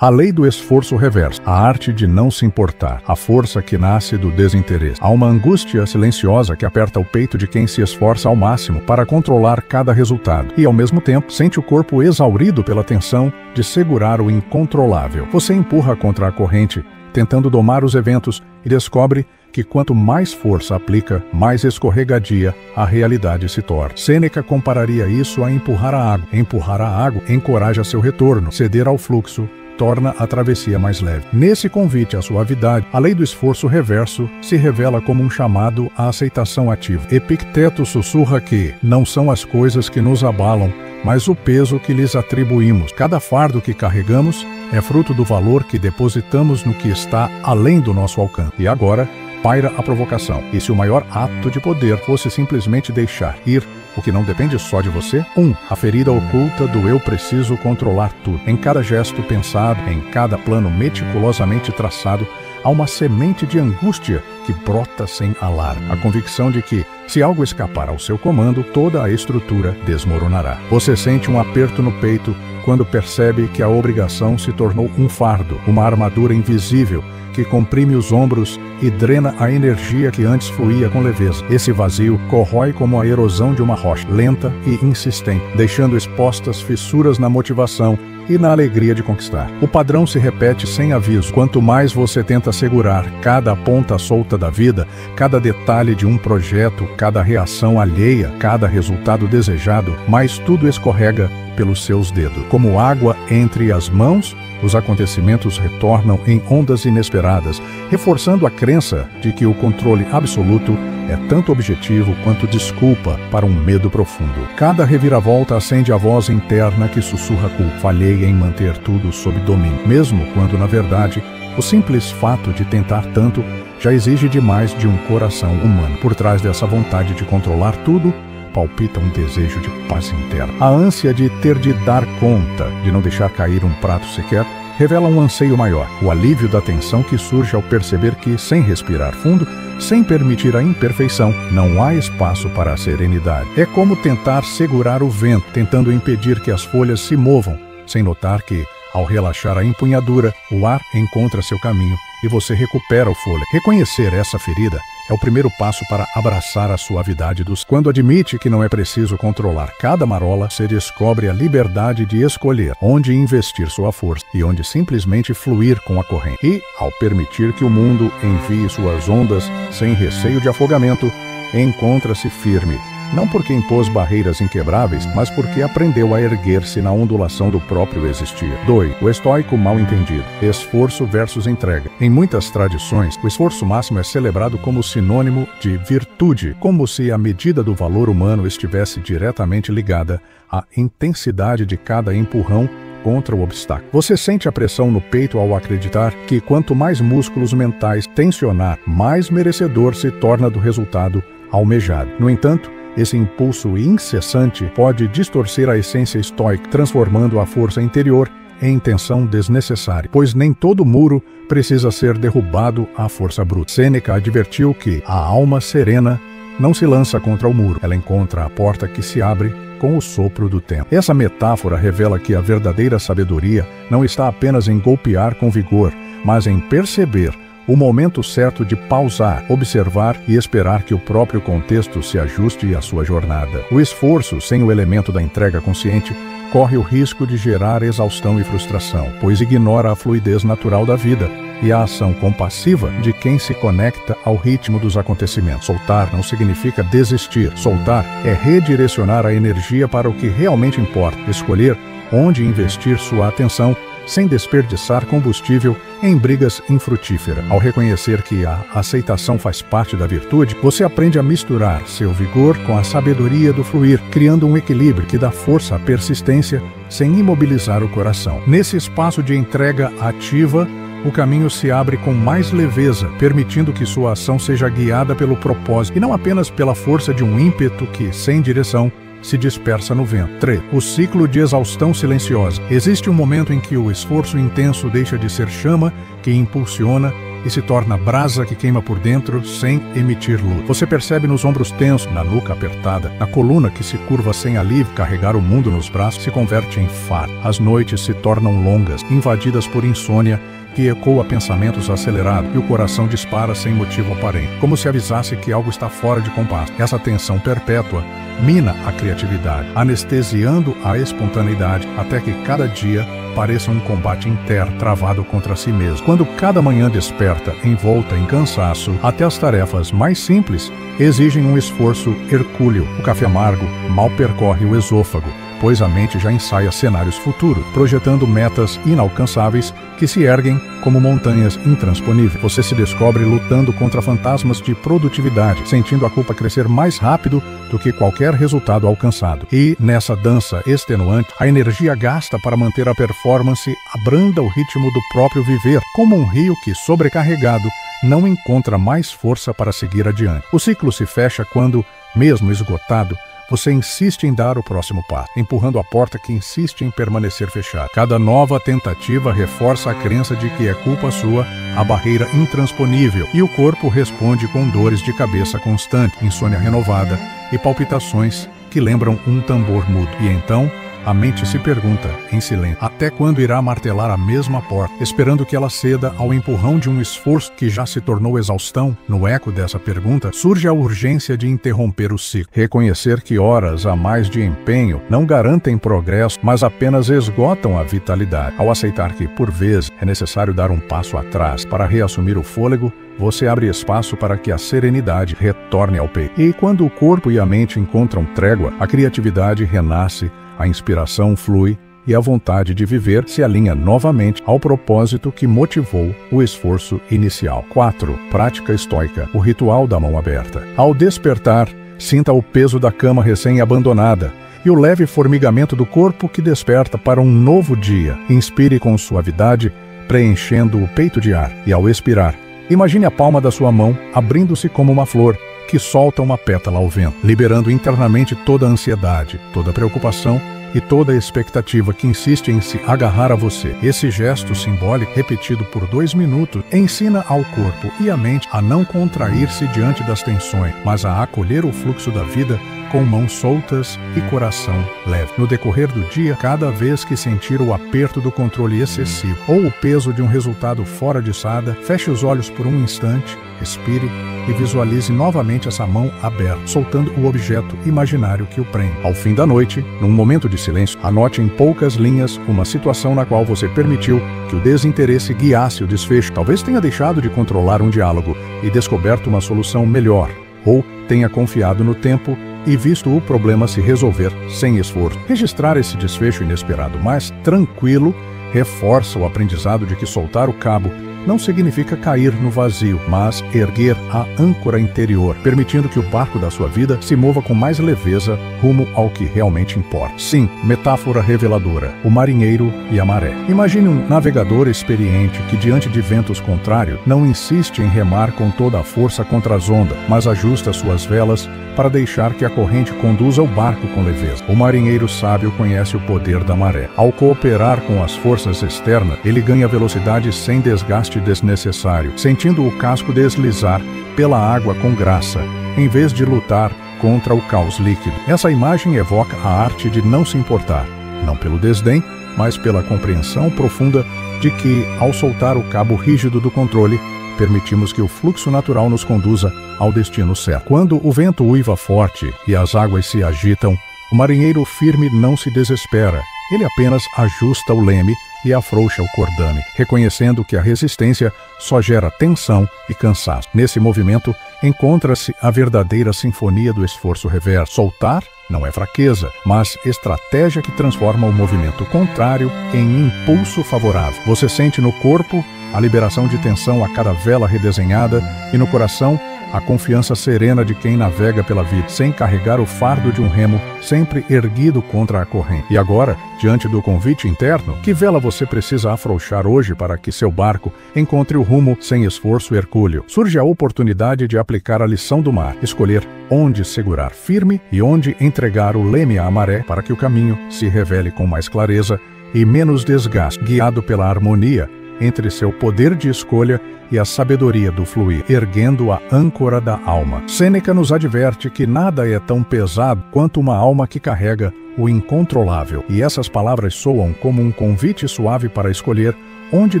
A lei do esforço reverso, a arte de não se importar, a força que nasce do desinteresse. Há uma angústia silenciosa que aperta o peito de quem se esforça ao máximo para controlar cada resultado e, ao mesmo tempo, sente o corpo exaurido pela tensão de segurar o incontrolável. Você empurra contra a corrente, tentando domar os eventos, e descobre que quanto mais força aplica, mais escorregadia a realidade se torna. Sêneca compararia isso a empurrar a água. Empurrar a água encoraja seu retorno. Ceder ao fluxo torna a travessia mais leve. Nesse convite à suavidade, a lei do esforço reverso se revela como um chamado à aceitação ativa. Epicteto sussurra que não são as coisas que nos abalam, mas o peso que lhes atribuímos. Cada fardo que carregamos é fruto do valor que depositamos no que está além do nosso alcance. E agora, paira a provocação. E se o maior ato de poder fosse simplesmente deixar ir o que não depende só de você? 1. A ferida oculta do eu preciso controlar tudo. Em cada gesto pensado, em cada plano meticulosamente traçado, há uma semente de angústia que brota sem alarme. A convicção de que, se algo escapar ao seu comando, toda a estrutura desmoronará. Você sente um aperto no peito quando percebe que a obrigação se tornou um fardo, uma armadura invisível que comprime os ombros e drena a energia que antes fluía com leveza. Esse vazio corrói como a erosão de uma rocha, lenta e insistente, deixando expostas fissuras na motivação e na alegria de conquistar. O padrão se repete sem aviso. Quanto mais você tenta segurar cada ponta solta da vida, cada detalhe de um projeto, cada reação alheia, cada resultado desejado, mais tudo escorrega pelos seus dedos. Como água entre as mãos, os acontecimentos retornam em ondas inesperadas, reforçando a crença de que o controle absoluto é tanto objetivo quanto desculpa para um medo profundo. Cada reviravolta acende a voz interna que sussurra culpa. Falhei em manter tudo sob domínio, mesmo quando, na verdade, o simples fato de tentar tanto já exige demais de um coração humano. Por trás dessa vontade de controlar tudo, palpita um desejo de paz interna. A ânsia de ter de dar conta, de não deixar cair um prato sequer, revela um anseio maior, o alívio da tensão que surge ao perceber que, sem respirar fundo, sem permitir a imperfeição, não há espaço para a serenidade. É como tentar segurar o vento, tentando impedir que as folhas se movam, sem notar que, ao relaxar a empunhadura, o ar encontra seu caminho e você recupera o fôlego. Reconhecer essa ferida é o primeiro passo para abraçar a suavidade dos... Quando admite que não é preciso controlar cada marola, você descobre a liberdade de escolher onde investir sua força e onde simplesmente fluir com a corrente. E, ao permitir que o mundo envie suas ondas sem receio de afogamento, encontra-se firme. Não porque impôs barreiras inquebráveis, mas porque aprendeu a erguer-se na ondulação do próprio existir. 2. O estoico mal entendido. Esforço versus entrega. Em muitas tradições, o esforço máximo é celebrado como sinônimo de virtude, como se a medida do valor humano estivesse diretamente ligada à intensidade de cada empurrão contra o obstáculo. Você sente a pressão no peito ao acreditar que quanto mais músculos mentais tensionar, mais merecedor se torna do resultado almejado. No entanto, esse impulso incessante pode distorcer a essência estoica, transformando a força interior em tensão desnecessária, pois nem todo muro precisa ser derrubado à força bruta. Sêneca advertiu que a alma serena não se lança contra o muro, ela encontra a porta que se abre com o sopro do tempo. Essa metáfora revela que a verdadeira sabedoria não está apenas em golpear com vigor, mas em perceber o momento certo de pausar, observar e esperar que o próprio contexto se ajuste à sua jornada. O esforço, sem o elemento da entrega consciente, corre o risco de gerar exaustão e frustração, pois ignora a fluidez natural da vida e a ação compassiva de quem se conecta ao ritmo dos acontecimentos. Soltar não significa desistir. Soltar é redirecionar a energia para o que realmente importa, escolher onde investir sua atenção sem desperdiçar combustível em brigas infrutíferas. Ao reconhecer que a aceitação faz parte da virtude, você aprende a misturar seu vigor com a sabedoria do fluir, criando um equilíbrio que dá força à persistência sem imobilizar o coração. Nesse espaço de entrega ativa, o caminho se abre com mais leveza, permitindo que sua ação seja guiada pelo propósito e não apenas pela força de um ímpeto que, sem direção, se dispersa no vento. 3. O ciclo de exaustão silenciosa. Existe um momento em que o esforço intenso deixa de ser chama que impulsiona e se torna brasa que queima por dentro sem emitir luz. Você percebe nos ombros tensos, na nuca apertada, na coluna que se curva sem alívio. Carregar o mundo nos braços se converte em fardo. As noites se tornam longas, invadidas por insônia, que ecoa pensamentos acelerados e o coração dispara sem motivo aparente, como se avisasse que algo está fora de compasso. Essa tensão perpétua mina a criatividade, anestesiando a espontaneidade, até que cada dia pareça um combate interno travado contra si mesmo. Quando cada manhã desperta envolta em cansaço, até as tarefas mais simples exigem um esforço hercúleo. O café amargo mal percorre o esôfago, pois a mente já ensaia cenários futuros, projetando metas inalcançáveis que se erguem como montanhas intransponíveis. Você se descobre lutando contra fantasmas de produtividade, sentindo a culpa crescer mais rápido do que qualquer resultado alcançado. E, nessa dança extenuante, a energia gasta para manter a performance abranda o ritmo do próprio viver, como um rio que, sobrecarregado, não encontra mais força para seguir adiante. O ciclo se fecha quando, mesmo esgotado, você insiste em dar o próximo passo, empurrando a porta que insiste em permanecer fechada. Cada nova tentativa reforça a crença de que é culpa sua a barreira intransponível, e o corpo responde com dores de cabeça constante, insônia renovada e palpitações que lembram um tambor mudo. E então, a mente se pergunta, em silêncio, até quando irá martelar a mesma porta, esperando que ela ceda ao empurrão de um esforço que já se tornou exaustão? No eco dessa pergunta, surge a urgência de interromper o ciclo. Reconhecer que horas a mais de empenho não garantem progresso, mas apenas esgotam a vitalidade. Ao aceitar que, por vezes, é necessário dar um passo atrás para reassumir o fôlego, você abre espaço para que a serenidade retorne ao peito. E quando o corpo e a mente encontram trégua, a criatividade renasce, a inspiração flui e a vontade de viver se alinha novamente ao propósito que motivou o esforço inicial. 4. Prática estoica, o ritual da mão aberta. Ao despertar, sinta o peso da cama recém-abandonada e o leve formigamento do corpo que desperta para um novo dia. Inspire com suavidade, preenchendo o peito de ar, e ao expirar, imagine a palma da sua mão abrindo-se como uma flor que solta uma pétala ao vento, liberando internamente toda a ansiedade, toda a preocupação e toda a expectativa que insiste em se agarrar a você. Esse gesto simbólico, repetido por 2 minutos, ensina ao corpo e à mente a não contrair-se diante das tensões, mas a acolher o fluxo da vida com mãos soltas e coração leve. No decorrer do dia, cada vez que sentir o aperto do controle excessivo ou o peso de um resultado fora de sada, feche os olhos por um instante, respire e visualize novamente essa mão aberta, soltando o objeto imaginário que o prende. Ao fim da noite, num momento de silêncio, anote em poucas linhas uma situação na qual você permitiu que o desinteresse guiasse o desfecho. Talvez tenha deixado de controlar um diálogo e descoberto uma solução melhor, ou tenha confiado no tempo e visto o problema se resolver sem esforço. Registrar esse desfecho inesperado, mas tranquilo, reforça o aprendizado de que soltar o cabo não significa cair no vazio, mas erguer a âncora interior, permitindo que o barco da sua vida se mova com mais leveza rumo ao que realmente importa. Sim, metáfora reveladora, o marinheiro e a maré. Imagine um navegador experiente que, diante de ventos contrários, não insiste em remar com toda a força contra as ondas, mas ajusta suas velas para deixar que a corrente conduza o barco com leveza. O marinheiro sábio conhece o poder da maré. Ao cooperar com as forças externas, ele ganha velocidade sem desgaste desnecessário, sentindo o casco deslizar pela água com graça, em vez de lutar contra o caos líquido. Essa imagem evoca a arte de não se importar, não pelo desdém, mas pela compreensão profunda de que, ao soltar o cabo rígido do controle, permitimos que o fluxo natural nos conduza ao destino certo. Quando o vento uiva forte e as águas se agitam, o marinheiro firme não se desespera. Ele apenas ajusta o leme e afrouxa o cordame, reconhecendo que a resistência só gera tensão e cansaço. Nesse movimento, encontra-se a verdadeira sinfonia do esforço reverso. Soltar não é fraqueza, mas estratégia que transforma o movimento contrário em impulso favorável. Você sente no corpo a liberação de tensão a cada vela redesenhada e no coração a confiança serena de quem navega pela vida, sem carregar o fardo de um remo sempre erguido contra a corrente. E agora, diante do convite interno, que vela você precisa afrouxar hoje para que seu barco encontre o rumo sem esforço hercúleo? Surge a oportunidade de aplicar a lição do mar, escolher onde segurar firme e onde entregar o leme à maré para que o caminho se revele com mais clareza e menos desgaste. Guiado pela harmonia, entre seu poder de escolha e a sabedoria do fluir, erguendo a âncora da alma. Sêneca nos adverte que nada é tão pesado quanto uma alma que carrega o incontrolável, e essas palavras soam como um convite suave para escolher onde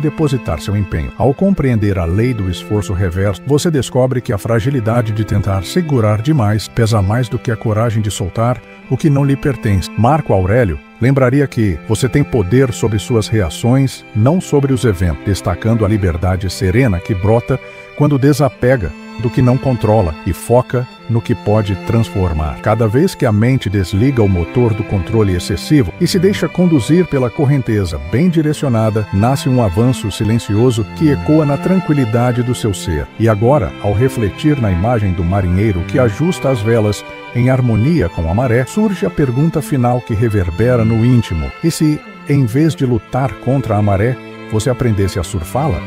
depositar seu empenho. Ao compreender a lei do esforço reverso, você descobre que a fragilidade de tentar segurar demais pesa mais do que a coragem de soltar o que não lhe pertence. Marco Aurélio lembraria que você tem poder sobre suas reações, não sobre os eventos, destacando a liberdade serena que brota quando desapega do que não controla e foca no que pode transformar. Cada vez que a mente desliga o motor do controle excessivo e se deixa conduzir pela correnteza bem direcionada, nasce um avanço silencioso que ecoa na tranquilidade do seu ser. E agora, ao refletir na imagem do marinheiro que ajusta as velas em harmonia com a maré, surge a pergunta final que reverbera no íntimo: e se, em vez de lutar contra a maré, você aprendesse a surfá-la?